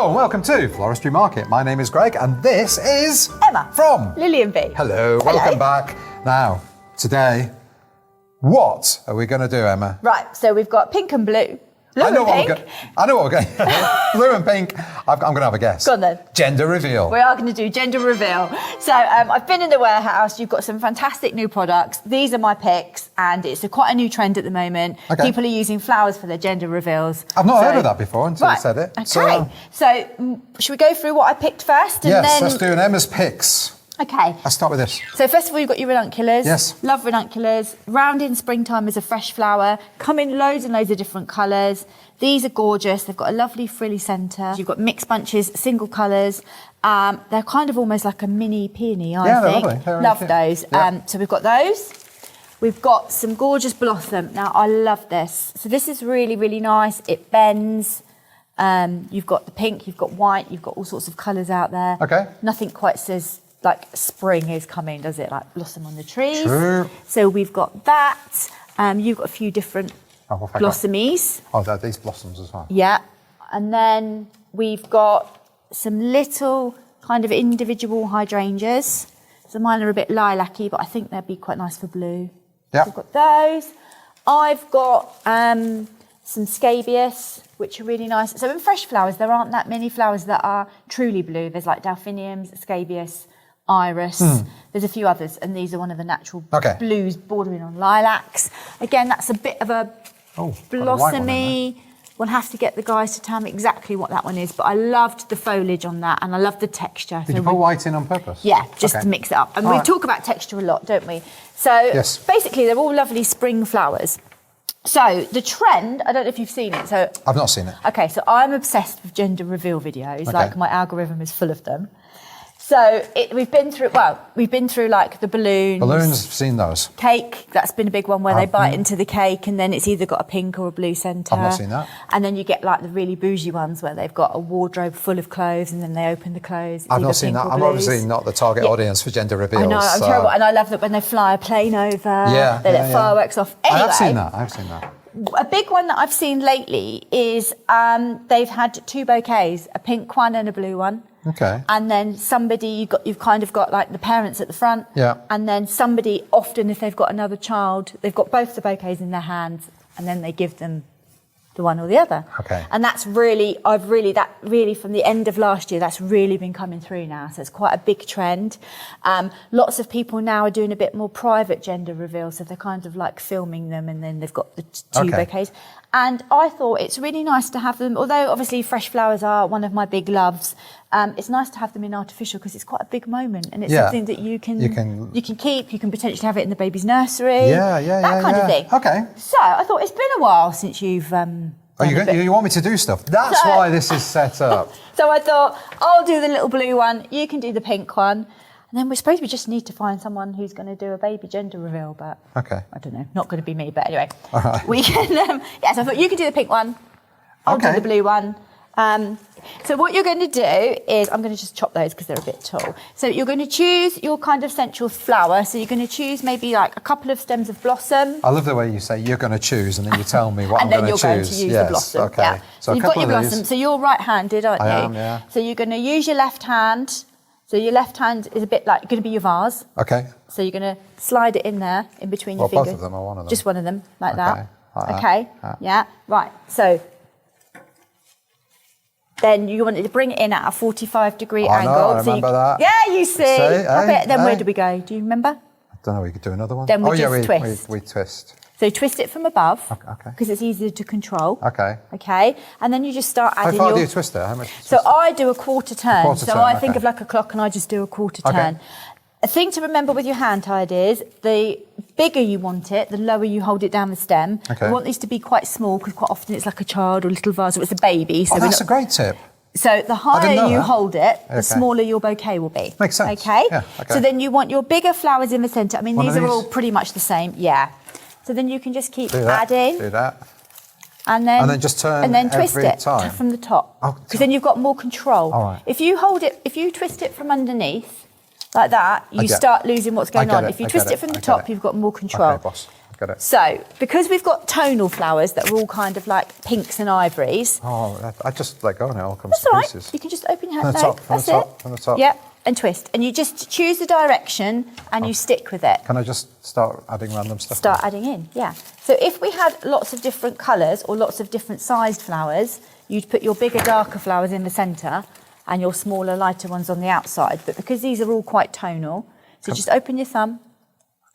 Hello and welcome to Floristry Market. My name is Greg and this is Emma from Lily and Bee. Hello, welcome back. Now, today, what are we going to do, Emma? Right, so we've got pink and blue. I know what we're going blue and pink. I'm going to have a guess. Go on then. Gender reveal. We are going to do gender reveal. So I've been in the warehouse. You've got some fantastic new products. These are my picks, and it's quite a new trend at the moment. Okay. People are using flowers for their gender reveals. I've not heard of that before until you said it. Okay. So should we go through what I picked first? And yes, then... let's do an Emma's picks. Okay. Let's start with this. So first of all, you've got your ranunculus. Yes. Love ranunculus. Round in springtime as a fresh flower. Come in loads and loads of different colours. These are gorgeous. They've got a lovely frilly centre. You've got mixed bunches, single colours. They're kind of almost like a mini peony, I think. They're lovely. They're love really those. Yeah. So we've got those. We've got some gorgeous blossom. Now, I love this. So this is really, really nice. It bends. You've got the pink, you've got white, you've got all sorts of colours out there. Okay. Nothing quite says like spring is coming, does it? Like blossom on the trees. True. So we've got that. You've got a few different blossomies. Oh, these blossoms as well. Yeah. And then we've got some little kind of individual hydrangeas. So mine are a bit lilac-y, but I think they'd be quite nice for blue. Yeah. So I've got those. I've got some scabious, which are really nice. So in fresh flowers, there aren't that many flowers that are truly blue. There's like delphiniums, scabious, iris. There's a few others, and these are one of the natural blues bordering on lilacs. Again, that's a bit of a blossomy. We'll have to get the guys to tell me exactly what that one is, but I loved the foliage on that, and I loved the texture. Did you put white in on purpose? Yeah, just to mix it up. And we talk about texture a lot, don't we? So basically, they're all lovely spring flowers. So the trend, I don't know if you've seen it. So I've not seen it. Okay, so I'm obsessed with gender reveal videos. Like my algorithm is full of them. So we've been through like the balloons. Balloons, I've seen those. Cake, that's been a big one where they bite into the cake and then it's either got a pink or a blue centre. I've not seen that. And then you get like the really bougie ones where they've got a wardrobe full of clothes and then they open the clothes. I've not seen that. I'm obviously not the target audience for gender reveals. I know, I'm terrible. And I love that when they fly a plane over, they let fireworks off. Anyway, I've seen that. A big one that I've seen lately is they've had two bouquets, a pink one and a blue one. Okay. And then you've kind of got like the parents at the front. Yeah. And then somebody, often if they've got another child, they've got both the bouquets in their hands and then they give them the one or the other. Okay. And that's really from the end of last year, that's really been coming through now. So it's quite a big trend. Lots of people now are doing a bit more private gender reveals. So they're kind of like filming them and then they've got the two bouquets. And I thought it's really nice to have them, although obviously fresh flowers are one of my big loves. It's nice to have them in artificial because it's quite a big moment and it's something that you can keep. You can potentially have it in the baby's nursery. That kind of thing. Okay. So I thought it's been a while since you've. You want me to do stuff? That's why this is set up. So I thought I'll do the little blue one. You can do the pink one. And then we just need to find someone who's going to do a baby gender reveal, but I don't know, not going to be me, but anyway. All right. We can, so I thought you can do the pink one, I'll do the blue one. So what you're going to do is, I'm going to just chop those because they're a bit tall. So you're going to choose your kind of central flower. So you're going to choose maybe like a couple of stems of blossom. I love the way you say you're going to choose and then you tell me what I'm going to choose. And then you're going to use the blossom. Okay. Yeah. So you've got your blossom. So you're right-handed, aren't you? I am, yeah. So you're going to use your left hand. So your left hand is a bit like going to be your vase. Okay. So you're going to slide it in there, in between your fingers. Both of them or one of them? Just one of them, like that. Okay. Yeah. Right. So then you want it to bring it in at a 45-degree angle. I remember that. Yeah, you see. Then where do we go? Do you remember? I don't know. We could do another one. Then we just twist. We twist. So twist it from above. Okay. Because it's easier to control. Okay. Okay. And then you just start adding. How far do you twist it? How much? So I do a quarter turn. I think of like a clock and I just do a quarter turn. A thing to remember with your hand tied is the bigger you want it, the lower you hold it down the stem. Okay. You want these to be quite small because quite often it's like a child or a little vase or it's a baby. So that's a great tip. So the higher you hold it, the smaller your bouquet will be. Makes sense. Okay? Yeah, okay. So then you want your bigger flowers in the centre. I mean, these are all pretty much the same. Yeah. So then you can just keep adding. Do that. And then just turn and then twist every it time. from the top. Because then you've got more control. All right. If you twist it from underneath, like that, you start losing what's going on. If you twist it from the top, you've got more control. Okay, boss. Get it. So, because we've got tonal flowers that are all kind of like pinks and ivories. Oh, I just let go and it all comes That's to all right. pieces. You can just open your hand. From the top. Yep, and twist. And you just choose the direction and you stick with it. Can I just start adding random stuff? Start adding in, yeah. So if we had lots of different colours or lots of different sized flowers, you'd put your bigger, darker flowers in the centre and your smaller, lighter ones on the outside. But because these are all quite tonal, so just open your thumb,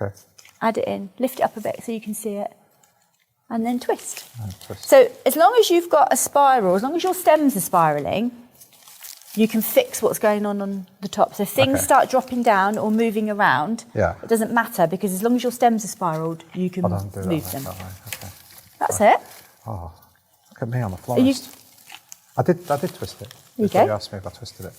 Okay. add it in, lift it up a bit so you can see it, and then twist. Twist. So as long as you've got a spiral, as long as your stems are spiralling, you can fix what's going on the top. So if things start dropping down or moving around, it doesn't matter because as long as your stems are spiraled, you can move them. Okay. That's it. Oh, look at me, I'm a florist. I did twist it. There you go. You asked me if I twisted it.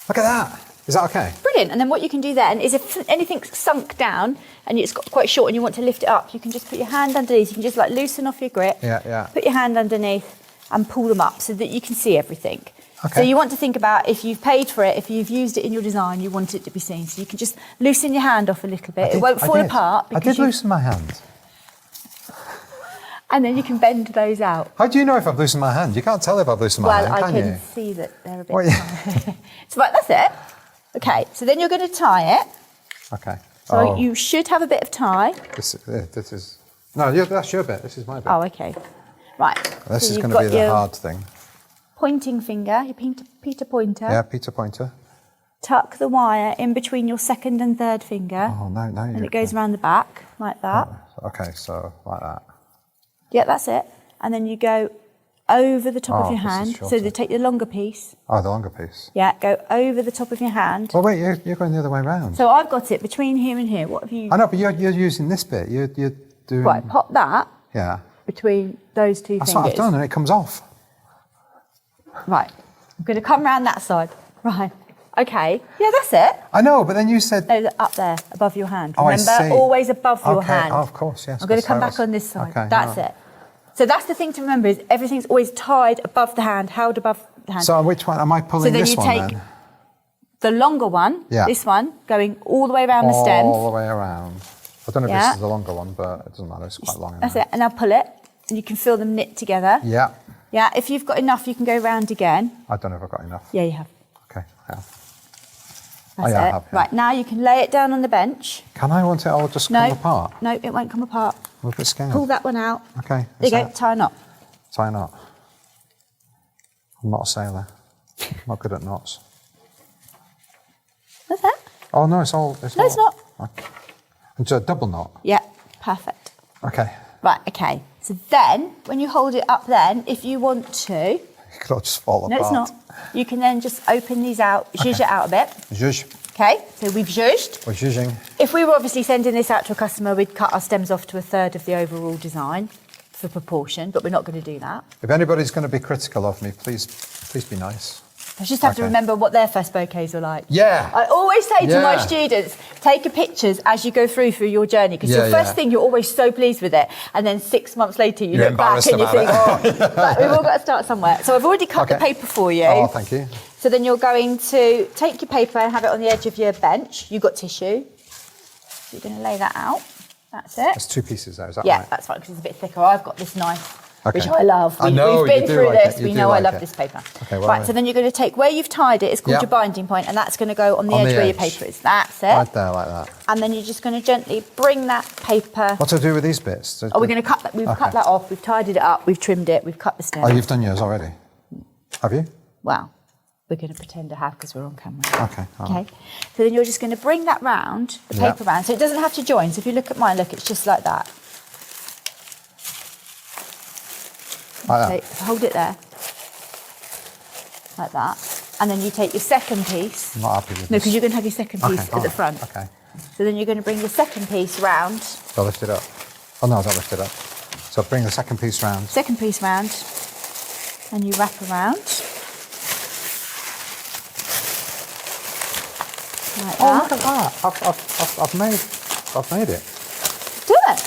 Look at that. Is that okay? Brilliant. And then what you can do then is if anything's sunk down and it's got quite short and you want to lift it up, you can just put your hand underneath. You can just like loosen off your grip. Put your hand underneath and pull them up so that you can see everything. Okay. So you want to think about if you've paid for it, if you've used it in your design, you want it to be seen. So you can just loosen your hand off a little bit. It won't fall apart. I did loosen my hand. And then you can bend those out. How do you know if I've loosened my hand? You can't tell if I've loosened my hand, can you? Well, I can see that they're a bit tight. So right, that's it. Okay, so then you're going to tie it. Okay. So you should have a bit of tie. This is... No, that's your bit. This is my bit. Oh, okay. Right. This so is going to be the hard thing. Pointing finger, your Peter pointer. Yeah, Peter pointer. Tuck the wire in between your second and third finger. Oh, no. And it goes around the back, like that. Oh, okay, so like that. Yeah, that's it. And then you go over the top of your hand. So you take the longer piece. Oh, the longer piece. Yeah, go over the top of your hand. Well, wait, you're going the other way around. So I've got it between here and here. What have you... I know, but you're using this bit. You're doing... Right, pop that between those two That's fingers. what I've done, and it comes off. Right. I'm going to come round that side. Right. Okay. Yeah, that's it. I know, but then you said... No, up there, above your hand. Oh, Remember, I see. always above your hand. Oh, of course, yes. I'm going to come back on this side. That's it. So that's the thing to remember is everything's always tied above the hand, held above the hand. So which one? Am I pulling this one then? So then you take the longer one, this one, going all the way around the stems. All the way around. I don't know if this is the longer one, but it doesn't matter. It's quite long. That's it. And now pull it, and you can feel them knit together. Yeah. Yeah, if you've got enough, you can go round again. I don't know if I've got enough. Yeah, you have. Okay, I have. That's it. I have. Right, now you can lay it down on the bench. Can I want it all just come apart? No, it won't come apart. I'm a bit scared. Pull that one out. Okay. There you go, tie a knot. Tie a knot. I'm not a sailor. I'm not good at knots. That's it. Oh, no, it's not. Okay. It's a double knot. Yeah, perfect. Okay. Right, okay. So then, when you hold it up then, if you want to... It could all just fall apart. No, it's not. You can then just open these out, zhuzh it out a bit. Zhuzh. Okay, so we've zhuzhed. We're zhuzhing. If we were obviously sending this out to a customer, we'd cut our stems off to a third of the overall design for proportion, but we're not going to do that. If anybody's going to be critical of me, please be nice. I just have to remember what their first bouquets were like. Yeah. I always say to my students, take your pictures as you go through your journey, because your first thing, you're always so pleased with it. And then 6 months later, you look back and you think, but we've all got to start somewhere. So I've already cut the paper for you. Oh, thank you. So then you're going to take your paper and have it on the edge of your bench. You've got tissue. So you're going to lay that out. That's it. There's 2 pieces there, is that right? Yeah, that's right, because it's a bit thicker. I've got this knife. Which I love. I know, we've been through this. We know I love it. this paper. Okay, right, so then you're going to take where you've tied it. It's called your binding point, and that's going to go on the edge where your paper is. That's it. Right there, like that. And then you're just going to gently bring that paper. What do I do with these bits? Oh, we're going to cut that. We've cut that off. We've tidied it up. We've trimmed it. We've cut the stem. Oh, you've done yours already? Have you? Well, we're going to pretend to have because we're on camera. Okay. Okay. So then you're just going to bring that round, the paper round. So it doesn't have to join. So if you look at mine, look, it's just like that. Like that. So hold it there, like that, and then you take your second piece. I'm not happy with this. No, because you're going to have your second piece at the front. Okay. So then you're going to bring the second piece round. So lift it up. Oh no, don't lift it up. So bring the second piece round. Second piece round, and you wrap around. Like Oh, that. look at that! I've made it. Done it.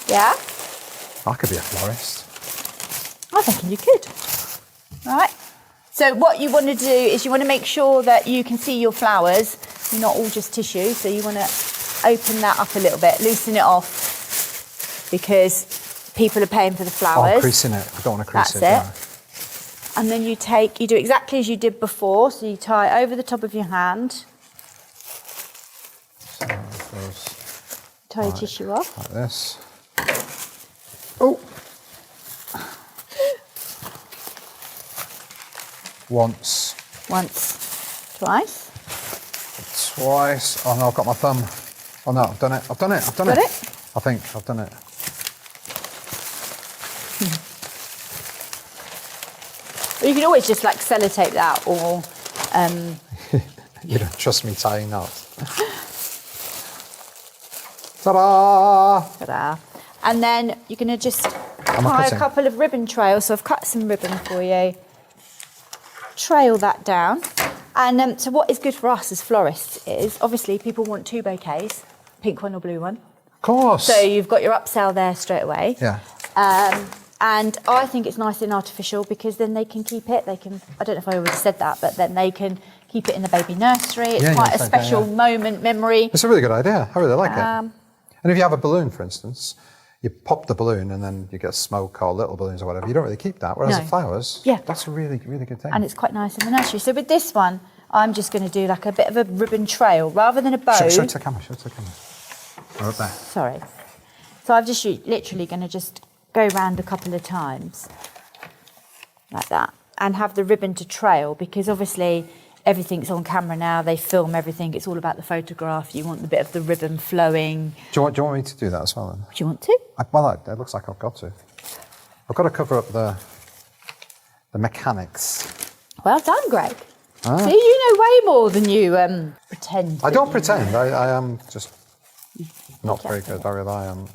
Yeah. I could be a florist. I reckon you could. All right. So what you want to do is you want to make sure that you can see your flowers. You're not all just tissue, so you want to open that up a little bit, loosen it off, because people are paying for the Oh, flowers. creasing it. I don't want to crease That's it. And then you do exactly as you did before. So you tie over the top of your hand, tie your tissue off. Like this. Oh! Once. Twice. Twice. Oh no, I've got my thumb. Oh no, I've done it. Got it? I think I've done it. Well, you can always just like sellotape that, or You don't trust me tying knots. Ta-da! ta-da. And then you're going to just Am I tie a cutting? couple of ribbon trails. So I've cut some ribbon for you. Trail that down. And so what is good for us as florists is, obviously people want 2 bouquets, pink one or blue one. Of course. So you've got your upsell there straight away. Yeah. And I think it's nice and artificial because then they can keep it. They can, I don't know if I already said that, but then they can keep it in the baby nursery. It's quite a special moment, memory. It's a really good idea. I really like it. And if you have a balloon, for instance, you pop the balloon and then you get smoke or little balloons or whatever. You don't really keep that. Whereas the flowers, that's a really, really good thing. And it's quite nice in the nursery. So with this one, I'm just going to do like a bit of a ribbon trail rather than a bow. Show it to the camera. Show it to the camera. Right there. Sorry. So I'm just literally going to just go round a couple of times like that and have the ribbon to trail, because obviously everything's on camera now. They film everything. It's all about the photograph. You want the bit of the ribbon flowing. Do you want me to do that as well then? Do you want to? Well, it looks like I've got to. I've got to cover up the mechanics. Well done, Greg. See, you know way more than you pretend. I don't pretend. I am just not very good. I rely on.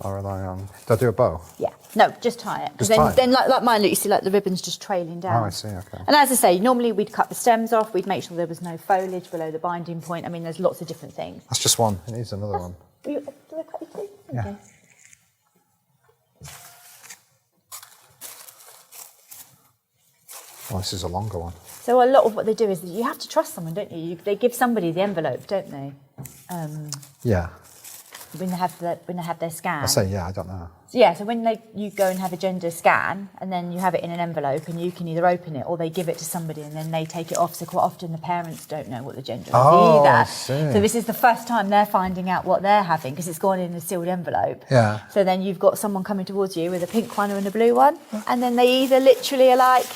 Do I do a bow? Yeah. No, just tie it. Just then, tie it? then like mine, you see, like the ribbon's just trailing down. Oh, I see. Okay. And as I say, normally we'd cut the stems off. We'd make sure there was no foliage below the binding point. I mean, there's lots of different things. That's just one. It needs another one. Do I cut you two? Yeah. Okay. Oh, this is a longer one. So a lot of what they do is that you have to trust someone, don't you? They give somebody the envelope, don't they? Yeah. When they have their scan. I say yeah. I don't know. So yeah, so when you go and have a gender scan, and then you have it in an envelope, and you can either open it or they give it to somebody, and then they take it off. So quite often the parents don't know what the gender is either. I see. So this is the first time they're finding out what they're having, because it's gone in a sealed envelope. Yeah. So then you've got someone coming towards you with a pink one and a blue one, and then they either literally are like,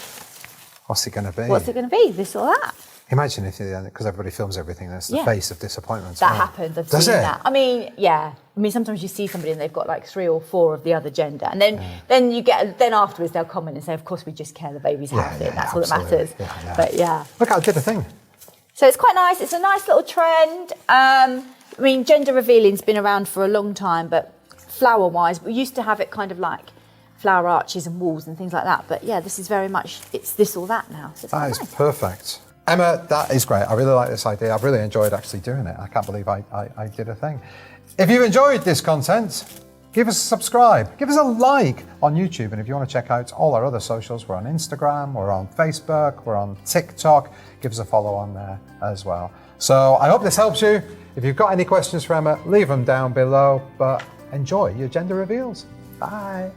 What's it going to be? what's it going to be, this or that? Imagine if, because everybody films everything, that's the face of disappointment. That happens. I've seen that. I mean, yeah. I mean, sometimes you see somebody and they've got like 3 or 4 of the other gender, and then you get afterwards they'll comment and say, "Of course, we just care the baby's outfit. That's all that matters." Yeah. But yeah. Look, I did a thing. So it's quite nice. It's a nice little trend. I mean, gender revealing's been around for a long time, but flower-wise, we used to have it kind of like flower arches and walls and things like that. But yeah, this is very much, it's this or that now. So That is perfect. Emma, that is great. I really like this idea. I've really enjoyed actually doing it. I can't believe I did a thing. If you've enjoyed this content, give us a subscribe, give us a like on YouTube. And if you want to check out all our other socials, we're on Instagram, we're on Facebook, we're on TikTok. Give us a follow on there as well. So I hope this helps you. If you've got any questions for Emma, leave them down below, but enjoy your gender reveals. Bye.